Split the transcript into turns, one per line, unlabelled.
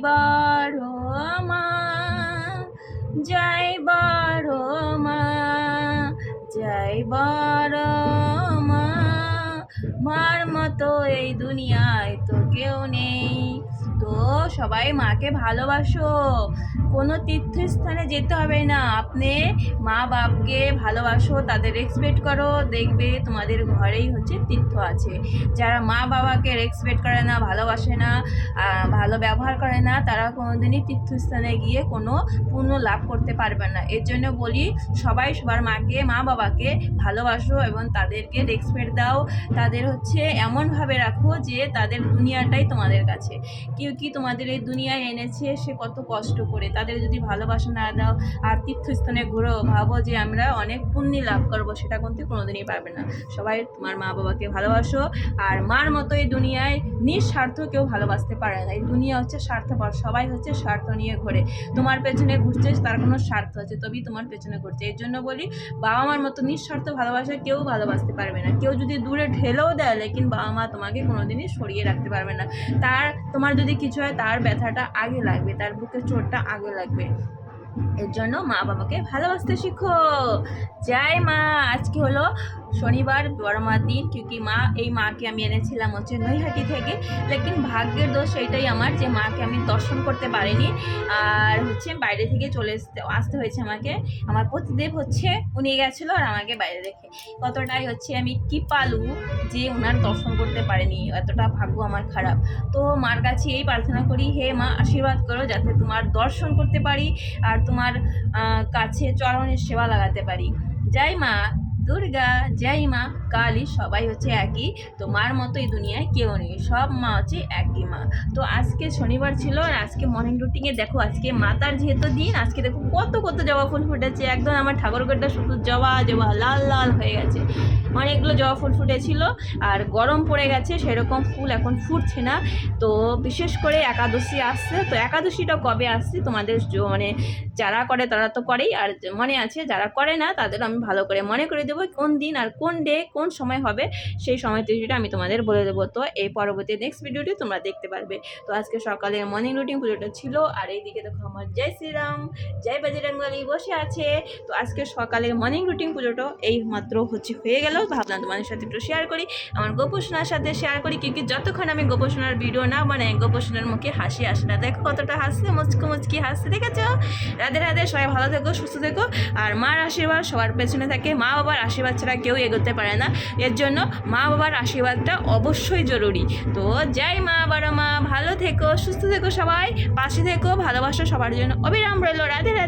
বড় মা, জয় বড় মা, জয় বড় মা। মার মতো এই দুনিয়ায় তো কেউ নেই। তো সবাই মাকে ভালোবাসো। কোনো তীর্থস্থানে যেতে হবে না, আপনি মা বাপকে ভালোবাসো, তাদের রেসপেক্ট করো, দেখবে তোমাদের ঘরেই হচ্ছে তীর্থ আছে। যারা মা বাবাকে রেসপেক্ট করে না, ভালোবাসে না, ভালো ব্যবহার করে না, তারা কোনোদিনই তীর্থস্থানে গিয়ে কোনো পুণ্য লাভ করতে পারবে না। এর জন্য বলি সবাই সবার মাকে, মা বাবাকে ভালোবাসো এবং তাদেরকে রেসপেক্ট দাও। তাদের হচ্ছে এমনভাবে রাখো যে তাদের দুনিয়াটাই তোমাদের কাছে। কেউ কি তোমাদের এই দুনিয়ায় এনেছে সে কত কষ্ট করে, তাদের যদি ভালোবাসা না দাও আর তীর্থস্থানে ঘুরো, ভাবো যে আমরা অনেক পুণ্য লাভ করবো, সেটা কিন্তু কোনোদিনই পারবে না। সবাই তোমার মা বাবাকে ভালোবাসো। আর মার মতো এই দুনিয়ায় নিঃস্বার্থ কেউ ভালোবাসতে পারে না। এই দুনিয়া হচ্ছে স্বার্থপর, সবাই হচ্ছে স্বার্থ নিয়ে ঘোরে। তোমার পেছনে ঘুরছে, তার কোনো স্বার্থ আছে তবেই তোমার পেছনে ঘুরছে। এর জন্য বলি বাবা মার মতো নিঃস্বার্থ ভালোবাসা কেউ ভালোবাসতে পারবে না। কেউ যদি দূরে ঠেলেও দেয়, লেকিন বাবা মা তোমাকে কোনোদিনই সরিয়ে রাখতে পারবে না। তোমার যদি কিছু হয় তার ব্যথাটা আগে লাগবে, তার বুকের চোটটা আগে লাগবে। এর জন্য মা বাবাকে ভালোবাসতে শিখো। জয় মা। আজকে হলো শনিবার, বড় মার দিন। কিউকি এই মাকে আমি এনেছিলাম হচ্ছে নৈহাটি থেকে, লেকিন ভাগ্যের দোষ এইটাই আমার যে মাকে আমি দর্শন করতে পারিনি। আর হচ্ছে বাইরে থেকে আসতে হয়েছে আমাকে। আমার পতিদেব হচ্ছে উনি গেছিলো আর আমাকে বাইরে রেখে। কতটাই হচ্ছে আমি কৃপালু যে ওনার দর্শন করতে পারিনি, এতটা ভাগ্য আমার খারাপ। তো মার কাছে এই প্রার্থনা করি, হে মা আশীর্বাদ করো যাতে তোমার দর্শন করতে পারি আর তোমার কাছে চরণের সেবা লাগাতে পারি। জয় মা দুর্গা, জয় মা কালী, সবাই হচ্ছে একই। তো মার মতো এই দুনিয়ায় কেউ নেই, সব মা হচ্ছে একই মা। তো আজকে শনিবার ছিল আর আজকে মর্নিং রুটিনে দেখো, আজকে মাতার যেহেতু দিন, আজকে দেখো কত কত জবা ফুল ফুটেছে। একদম আমার ঠাকুরঘরটা শুধু জবা জবা লাল লাল হয়ে গেছে। অনেকগুলো জবা ফুল ফুটেছিল আর গরম পড়ে গেছে, সেরকম ফুল এখন ফুটছে না। তো বিশেষ করে একাদশী আসছে, তো একাদশীটা কবে আসছে তোমাদের মানে যারা করে তারা তো করেই, আর মনে আছে যারা করে না তাদের আমি ভালো করে মনে করে দেবো কোন দিন আর কোন ডে কোন সময় হবে, সেই সময় তিথিটা আমি তোমাদের বলে দেবো। তো এই পরবর্তী নেক্সট ভিডিওটি তোমরা দেখতে পারবে। তো আজকে সকালে মর্নিং রুটিন পুজোটা ছিল আর এইদিকে দেখো আমার জয় শ্রীরাম, জয় বজরংবলী বসে আছে। তো আজকে সকালের মর্নিং রুটিন পুজোটা এই মাত্র হচ্ছে হয়ে গেল, ভাবলাম তোমাদের সাথে একটু শেয়ার করি, আমার গোপোষণার সাথে শেয়ার করি। কিন্তু যতক্ষণ আমি গোপোষণার ভিডিও না বানাই, গোপোষণার মুখে হাসি আসে না। দেখো কতটা হাসছে, মুচকি মুচকি হাসছে, দেখেছো? রাধে রাধে, সবাই ভালো থেকো, সুস্থ থেকো। আর মার আশীর্বাদ সবার পেছনে থাকে, মা বাবার আশীর্বাদ ছাড়া কেউ এগোতে পারে না। এর জন্য মা বাবার আশীর্বাদটা অবশ্যই জরুরি। তো জয় মা, বড় মা, ভালো থেকো, সুস্থ থেকো, সবাই পাশে থেকো, ভালোবাসা সবার জন্য অবিরাম রইল। রাধে রাধে।